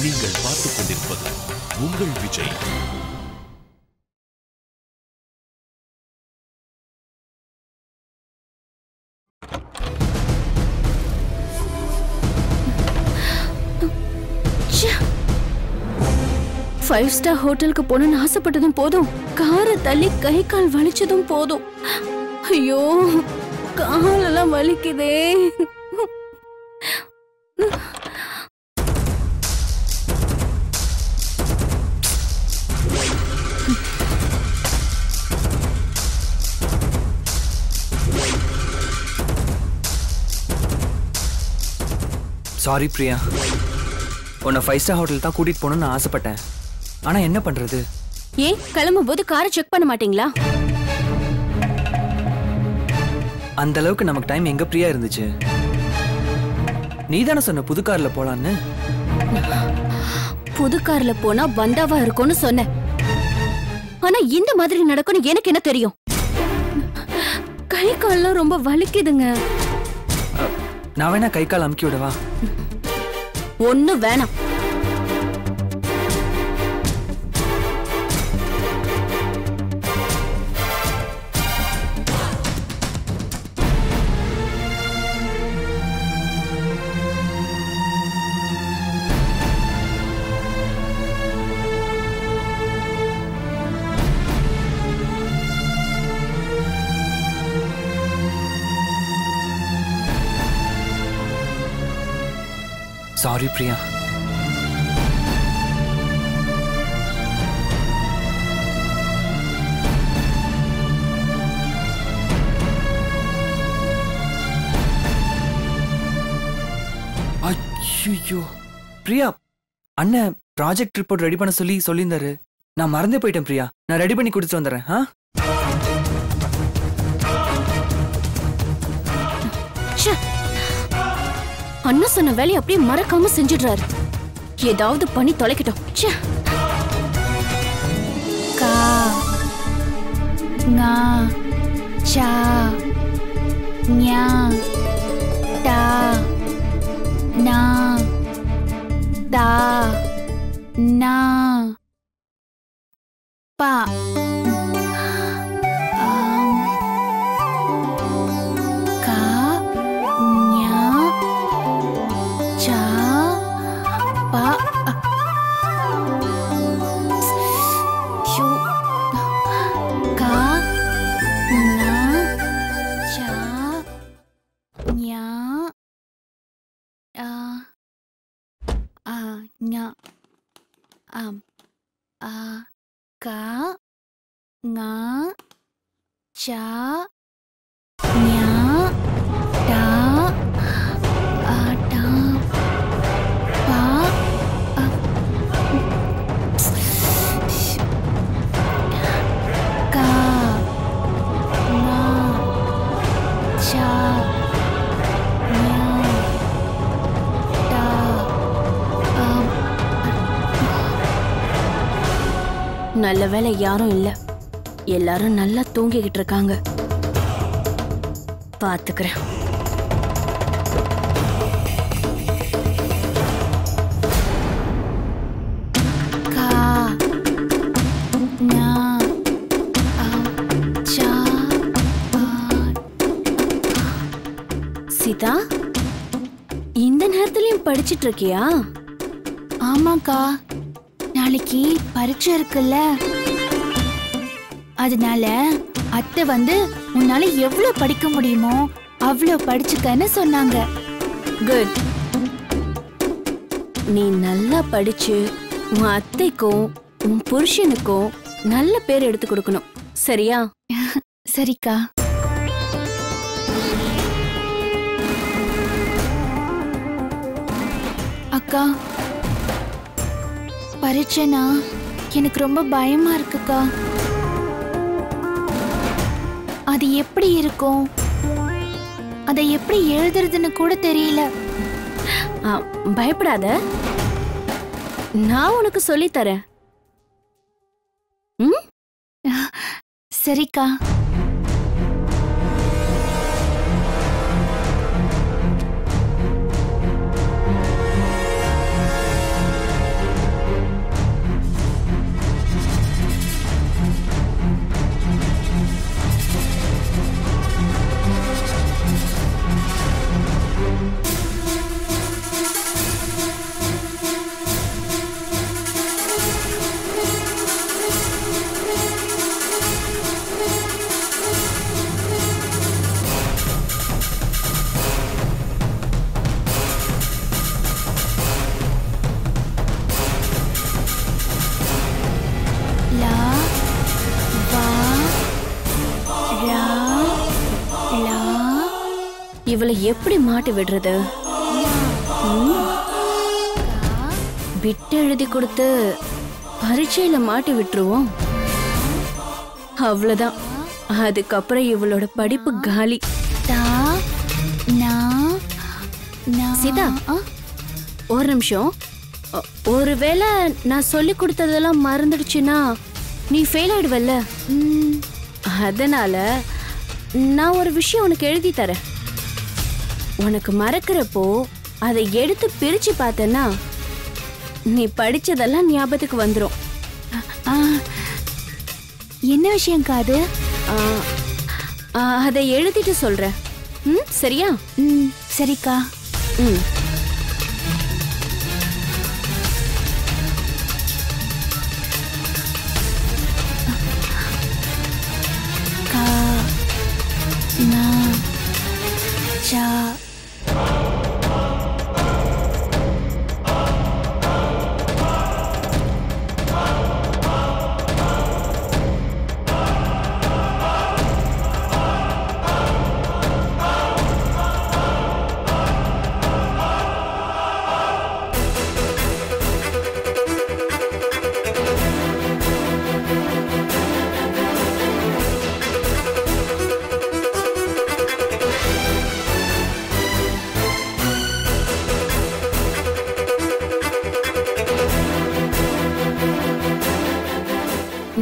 நீங்கள் பார்த்துக் கொண்டிருப்பது உங்கள் விஜய். ஃபைவ் ஸ்டார் ஹோட்டலுக்கு போகணும்னு ஆசைப்பட்டதும் போதும், காரை தள்ளி கை கால் வலிச்சதும் போதும். ஐயோ, காலெல்லாம் வலிக்குதே. சாரி பிரியா, உன்னை ஃபைவ் ஸ்டார் ஹோட்டல் தான் கூட்டிட்டு போகணும்னு ஆசைப்பட்டேன். ஆனா என்ன பண்றது? ஏன் கிளம்பும் போது காரை செக் பண்ண மாட்டீங்களா? அந்த அளவுக்கு நமக்கு டைம் எங்க பிரியா இருந்துச்சு? நீ தானே சொன்ன புது கார்ல போலான்னு. புது கார்ல போனா பந்தாவா இருக்கும்னு சொன்னேன். ஆனா இந்த மாதிரி நடக்கும்னு எனக்கு என்ன தெரியும்? கை கால்லாம் ரொம்ப வலிக்குதுங்க. நான் வேணா கை கால் அமுக்கி விடவா? ஒண்ணு வேணாம். சாரி பிரியா. ஐயோ பிரியா, அண்ணன் ப்ராஜெக்ட் ரிப்போர்ட் ரெடி பண்ண சொல்லியிருந்தாரு. நான் மறந்தே போயிட்டேன் பிரியா. நான் ரெடி பண்ணி கொடுத்துட்டு வந்துடுறேன். அண்ணா சொன்ன வேலையை அப்படியே மறக்காம செஞ்சிடுறாரு. ஏதாவது பண்ணி தொலைக்கட்டும். கா ngā cha nya ta na ta na pa ka nya cha pa nya ka nga cha nya ta ta pa ka nga cha நல்ல வேளை யாரும் இல்ல. எல்லாரும் நல்லா தூங்கிக்கிட்டு இருக்காங்க. பாத்துக்கிறேன். சீதா, இந்த நேரத்திலயும் படிச்சிட்டு இருக்கியா? ஆமாக்கா, நாளைக்கு பரீட்சை இருக்குல்ல, அதனால அத்தை உன்னால எவ்வளவு படிக்க முடியுமோ அவ்வளவு படிச்சுக்கன்னு சொன்னாங்க. குட். நீ நல்லா படிச்சு உன் அத்தைக்கும் உன் புருஷனுக்கும் நல்ல பேர் எடுத்து கொடுக்கணும். சரியா? சரிக்கா. அக்கா, பரீட்சைனா எனக்கு ரொம்ப பயமா இருக்குக்கா. அது எப்படி இருக்கும், அதை எப்படி எழுதுறதுன்னு கூட தெரியல. பயப்படாத, நான் உனக்கு சொல்லி தரேன். சரிக்கா. இவளை எப்படி மாட்டி விடுறது? விட்டு எழுதி கொடுத்து பரீட்சையில மாட்டி விட்டுருவோம். அவ்வளவுதான். அதுக்கப்புறம் இவளோட படிப்பு காலி. சீதா, ஒரு நிமிஷம். ஒருவேளை நான் சொல்லி கொடுத்ததெல்லாம் மறந்துடுச்சுன்னா நீ ஃபெயில் ஆயிடுவல்ல. அதனால நான் ஒரு விஷயம் உனக்கு எழுதி தரேன். உனக்கு மறக்கிறப்போ அதை எடுத்து பிரிச்சு பார்த்தேன்னா நீ படிச்சதெல்லாம் ஞாபகத்துக்கு வந்துடும். என்ன விஷயம் காது? அதை எழுதிட்டு சொல்றேன். சரியா? சரிக்கா.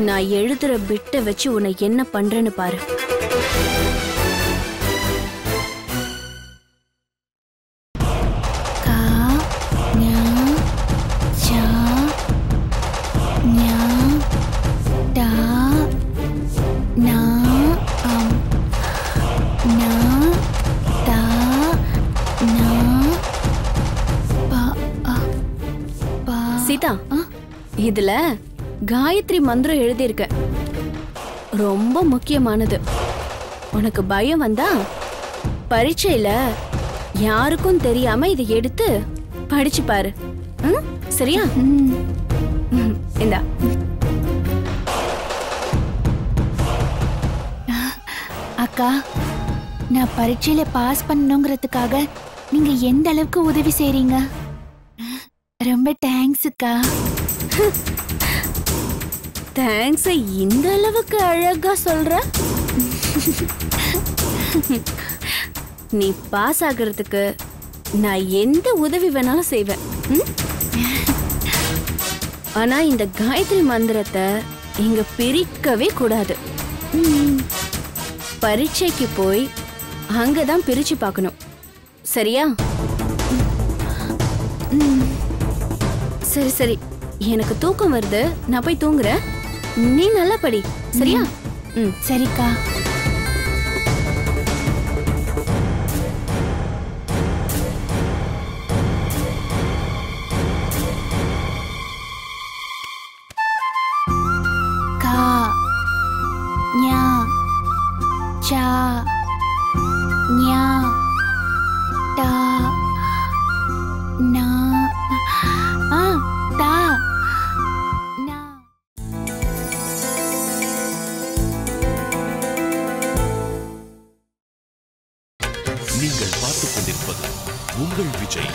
நான் எழுதுற பிட்ட வச்சு உன்னை என்ன பண்றேன்னு பாரு. சீதா, இதுல காயத்ரி மந்திரம் எழுதியிருக்க. ரொம்ப முக்கியமானது. உனக்கு பயம் வந்தா பரீட்சையில யாருக்கும் தெரியாம இதை எடுத்து படிச்சு பாரு. சரியா? இந்தா. அக்கா, நான் பரீட்சையில பாஸ் பண்ணணுங்கிறதுக்காக நீங்க எந்த அளவுக்கு உதவி செய்றீங்க. ரொம்ப தேங்க்ஸ் அக்கா. தேங்க்ஸ் இந்த அளவுக்கு அழகா சொல்ற? நீ பாஸ் ஆகிறதுக்கு நான் எந்த உதவி வேணாலும் செய்வேன். ஆனா இந்த காயத்ரி மந்திரத்தை இங்க பிரிக்கவே கூடாது. பரீட்சைக்கு போய் அங்கதான் பிரிச்சு பார்க்கணும். சரியா? சரி சரி, எனக்கு தூக்கம் வருது, நான் போய் தூங்குறேன். நீ நல்லா படி. சரியா? சரிக்கா. கா ஞா சா ஞா டா நா தா. நீங்கள் பார்த்துக் கொண்டிருப்பது உங்கள் விஜய்.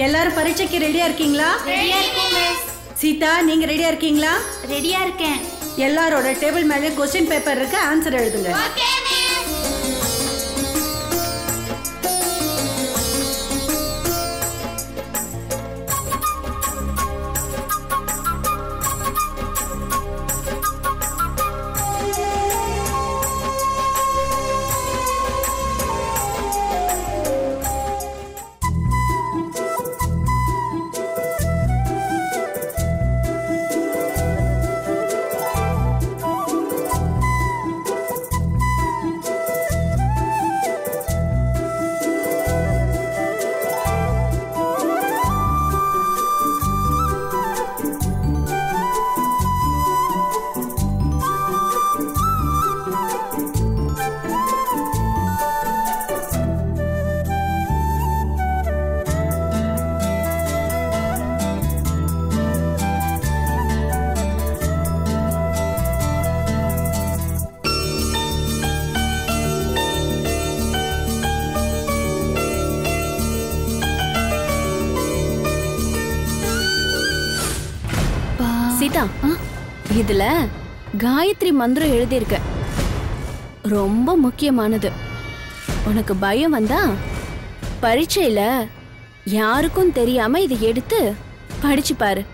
எல்லாரும் பரீட்சைக்கு ரெடியா இருக்கீங்களா? சீதா, நீங்க ரெடியா இருக்கீங்களா? ரெடியா இருக்கேன். எல்லாரோட டேபிள் மேலே क्वेश्चन பேப்பர் இருக்கு, ஆன்சர் எழுதுங்க. சீதா, இதுல காயத்ரி மந்திரம் எழுதியிருக்க. ரொம்ப முக்கியமானது. உனக்கு பயம் வந்தா பரீட்சையில யாருக்கும் தெரியாம இதை எடுத்து படிச்சு பாரு.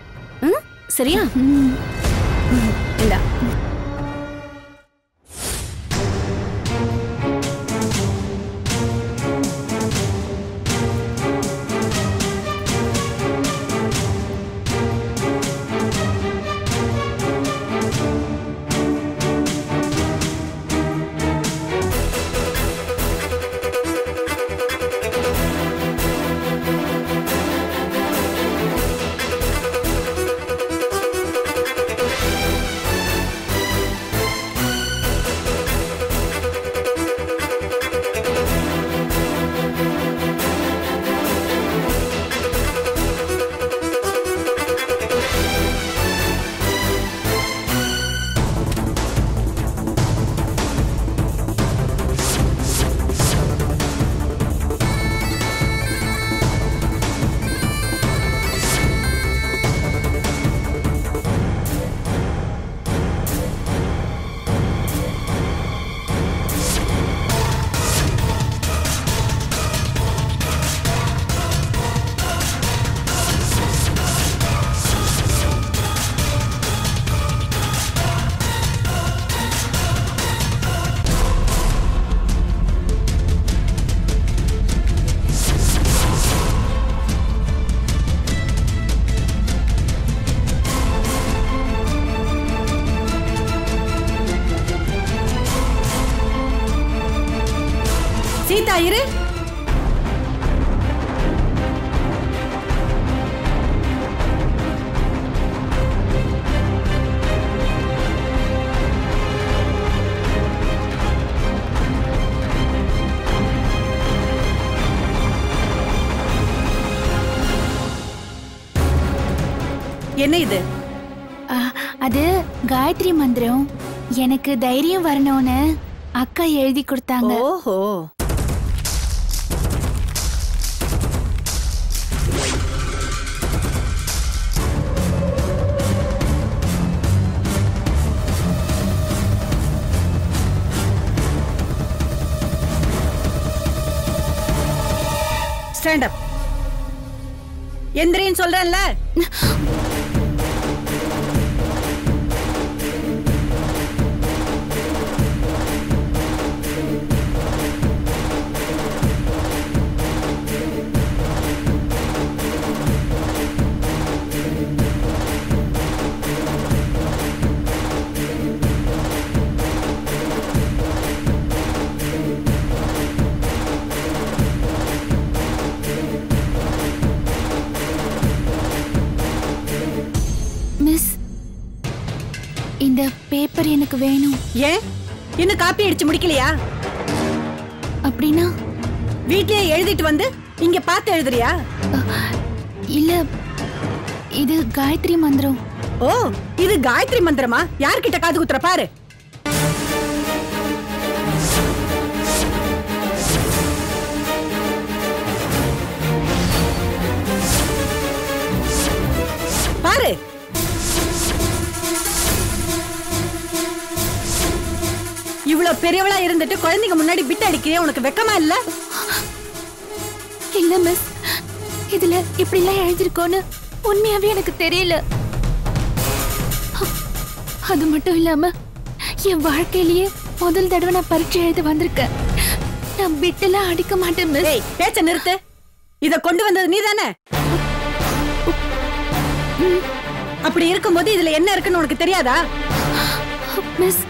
சரியா? இந்தா. சீதா இரு. என்ன இது? அது காயத்ரி மந்திரம். எனக்கு தைரியம் வரணும்னு அக்கா எழுதி கொடுத்தாங்க. ஓஹோ. Stand up. எந்திரின்னு சொல்றேன்ல. மிஸ், இந்த பேப்பர் எனக்கு வேணும். ஏன் இன்னும் காப்பி அடிச்சு முடிக்கலையா? அப்படின்னா வீட்லயே எழுதிட்டு வந்து இங்க பார்த்து எழுதுறியா? இல்ல, இது காயத்ரி மந்திரம். ஓ, இது காயத்ரி மந்திரமா? யார்கிட்ட காது குத்துற பாரு. பாரு. இவ்வளவு பெரியவளா இருந்துட்டு குழந்தைங்க முன்னாடி பிட் அடிக்கிறியா? உனக்கு வெக்கமா இல்ல? இல்ல மிஸ், இதுல இப்படி எல்லாம் எழுதிருக்கோன்னு உண்மையாவே எனக்கு தெரியல. அது மட்டும் இல்லாம என் வாழ்க்கையிலேயே முதல் தடவை நான் பரீட்சை எழுத வந்திருக்கேன். நான் பிட்டெல்லாம் அடிக்க மாட்டேன் மிஸ். ஏய், பேச்ச நிறுத்து. இத கொண்டு வந்தது நீதானே? அப்படி இருக்கும்போது இதுல என்ன இருக்குன்னு உனக்கு தெரியாதா? மிஸ்,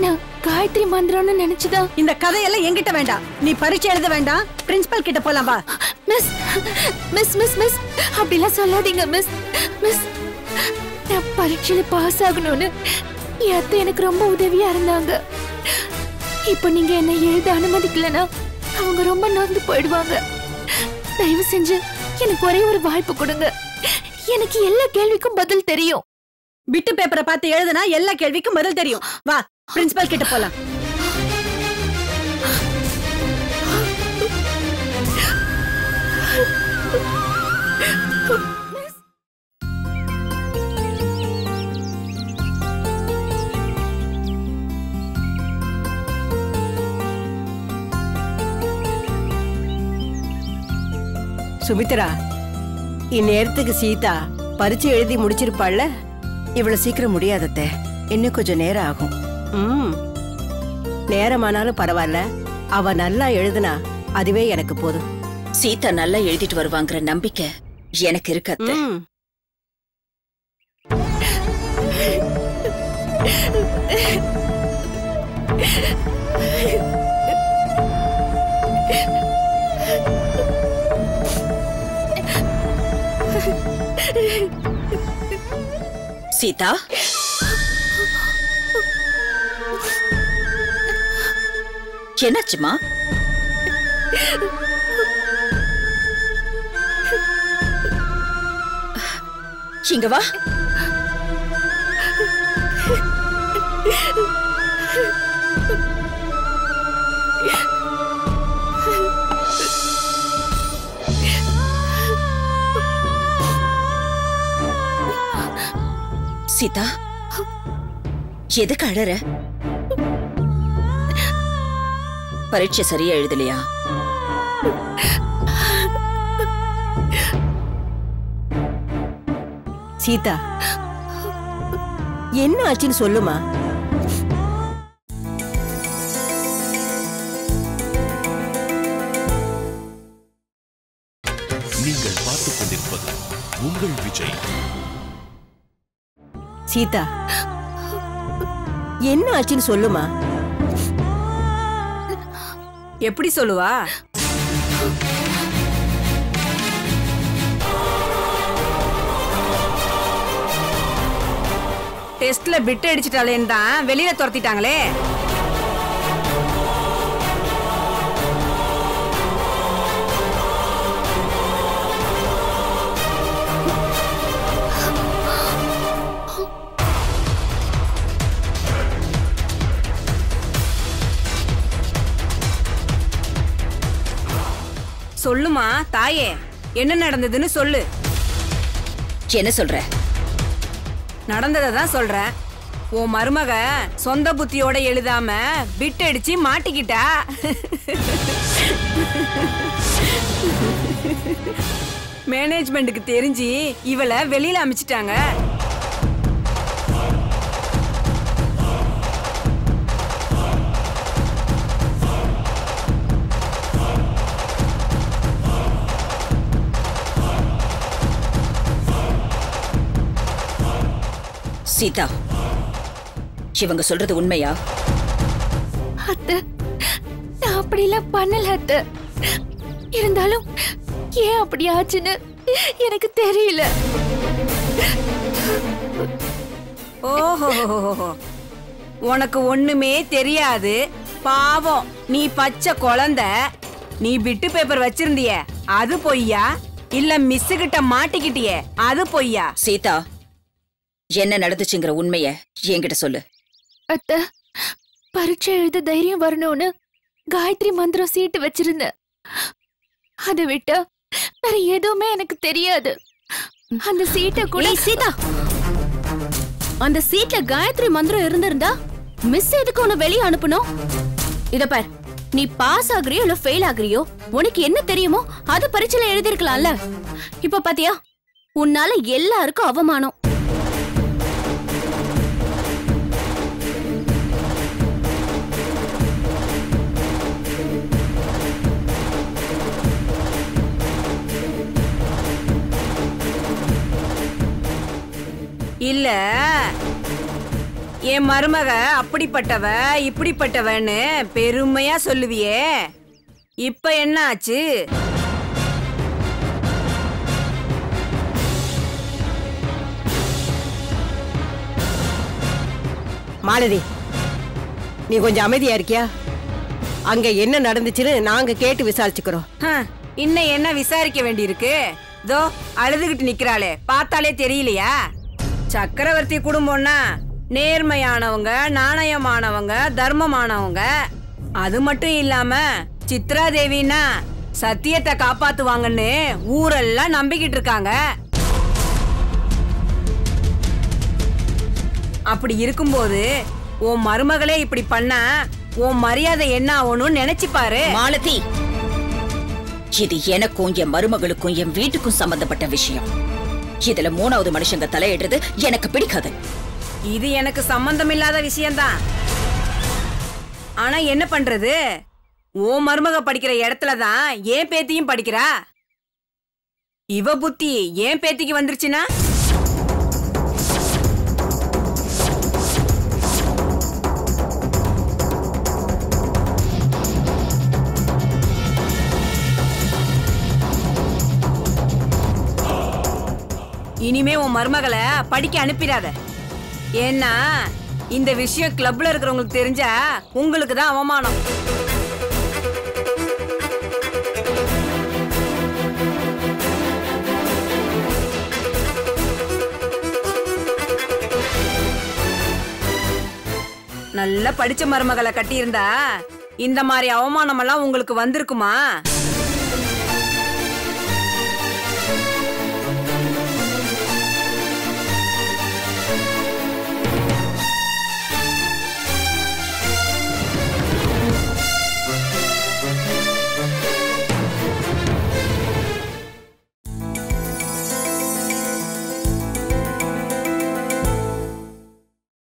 நான் காயத்ரி மந்திரம்னு நினைச்சுதான். இந்த கதையெல்லாம் என்கிட்ட வேண்டாம். நீ பரீட்சை எழுத வேண்டாம். பிரின்சிபல் கிட்ட போலாம் வா. மிஸ் மிஸ் மிஸ் மிஸ் அப்படிலாம் சொல்லாதீங்க மிஸ். மிஸ், நான் பரீட்சையில பாஸ் ஆகணும்னு என் அத்தை எனக்கு ரொம்ப உதவியா இருந்தாங்க. இப்ப நீங்க என்ன எழுத அனுமதிக்கலனா அவங்க ரொம்ப நொந்து போயிடுவாங்க. தயவு செஞ்சு எனக்கு ஒரே ஒரு வாய்ப்பு கொடுங்க. எனக்கு எல்லா கேள்விக்கும் பதில் தெரியும். பிட்டு பேப்பரை பார்த்து எழுதுனா எல்லா கேள்விக்கும் பதில் தெரியும். வா, பிரின்சிபல் கிட்ட போலாம். சுமித்ரா, இந்நேரத்துக்கு சீதா பரீட்சை எழுதி முடிச்சிருப்பாள்ல. இவ்வளவு சீக்கிரம் முடியாதத்த, இன்னும் கொஞ்சம் நேரம் ஆகும். நேரமானாலும் பரவாயில்ல, அவ நல்லா எழுதுனா அதுவே எனக்கு போதும். சீதா நல்லா எழுதிட்டு வருவாங்கிற நம்பிக்கை எனக்கு இருக்கு அத்தை. சீதா, என்னாச்சுமா? இங்க வா. சீதா, எதுக்கு அழற? பரீட்சை சரியா எழுதலையா? சீதா, என்ன ஆச்சுன்னு சொல்லுமா. நீங்கள் பார்த்துக் கொண்டிருப்பது உங்கள் விஜய். சீதா, என்ன ஆச்சுன்னு சொல்லுமா. எப்படி சொல்லுவா? டெஸ்ட்ல பிட் அடிச்சிட்டாலேன்னு தான் வெளியில துரத்திட்டாங்களே. சொல்லுமா தாயே, என்ன நடந்ததுன்னு சொல்லு. என்ன சொல்ற? நடந்ததை தான் சொல்றேன். உன் மருமக சொந்த புத்தியோட எழுதாம பிட் அடிச்சு மாட்டிக்கிட்டா. மேனேஜ்மெண்ட்டுக்கு தெரிஞ்சு இவளை வெளியில அமிச்சிட்டாங்க. சீதா, இவங்க சொல்றது உண்மையா? அத்தை, நான் அப்படிலாம் பண்ணல அத்தை. இருந்தாலும் ஏன் அப்படி ஆச்சுன்னு எனக்கு தெரியல. ஓஹோ, உனக்கு ஒண்ணுமே தெரியாது. பாவம், நீ பச்சை குழந்தை. நீ பிட்டு பேப்பர் வச்சிருந்திய, அது பொய்யா? இல்ல மிஸ் கிட்ட மாட்டிக்கிட்டியே, அது பொய்யா? சீதா, என்ன நடந்துச்சுங்கிற உண்மைய என்கிட்ட சொல்லு. அத்தை, பரீட்சை எழுத தைரியம் வரணும்னு காயத்ரி மந்திரம் சீட்டு வச்சிருந்தேன். அதை விட்டா வேற எதுவுமே எனக்கு தெரியாது. அந்த சீட்டை கூட. சீதா, அந்த சீட்ல காயத்ரி மந்திரம் இருந்திருந்தா மிஸ் எதுக்கு உன்னை வெளியே அனுப்பணும்? இத பார், நீ பாஸ் ஆகுறியோ இல்ல ஃபெயில் ஆகுறியோ, உனக்கு என்ன தெரியுமோ அது பரீட்சையில எழுதிருக்கலாம்ல. இப்ப பாத்தியா, உன்னால எல்லாருக்கும் அவமானம். இல்ல, என் மருமக அப்படிப்பட்டவ இப்படிப்பட்டவன்னு பெருமையா சொல்லுவியே, இப்ப என்ன ஆச்சு? மாலதி, நீ கொஞ்சம் அமைதியா இருக்கியா? அங்க என்ன நடந்துச்சுன்னு நாங்க கேட்டு விசாரிச்சுக்கிறோம். இன்னும் என்ன விசாரிக்க வேண்டியிருக்கு? தோ அழுதுகிட்டு நிக்கிறாளே, பார்த்தாலே தெரியலையா? சக்கரவர்த்தி குடும்பம்னா நேர்மையானவங்க, நாணயமானவங்க, தர்மமானவங்க. அது மட்டும் இல்லாம சித்ரா தேவினா சத்தியத்தை காப்பாத்துவாங்கன்னு ஊரெல்லாம் நம்பிக்கிட்டு இருக்காங்க. அப்படி இருக்கும்போது உன் மருமகளே இப்படி பண்ணா உன் மரியாதை என்ன ஆகணும்னு நினைச்சு பாரு. மாலதி, இது எனக்கும் என் மருமகளுக்கும் என் வீட்டுக்கும் சம்பந்தப்பட்ட விஷயம். இதுல மூணாவது மனுஷங்க தலையிடுறது எனக்கு பிடிக்காது. இது எனக்கு சம்பந்தம் இல்லாத விஷயம்தான். ஆனா என்ன பண்றது, ஓ மருமக படிக்கிற இடத்துலதான் ஏன் பேத்தியும் படிக்கிறா. இவ புத்தி ஏன் பேத்திக்கு வந்துருச்சுன்னா இனிமே உன் மருமகளை படிக்க அனுப்பிடாத. ஏன்னா இந்த விஷயம் கிளப்ல இருக்கிறவங்களுக்கு தெரிஞ்சா உங்களுக்கு தான் அவமானம். நல்லா படிச்ச மருமகளை கட்டியிருந்தா இந்த மாதிரி அவமானம் எல்லாம் உங்களுக்கு வந்திருக்குமா?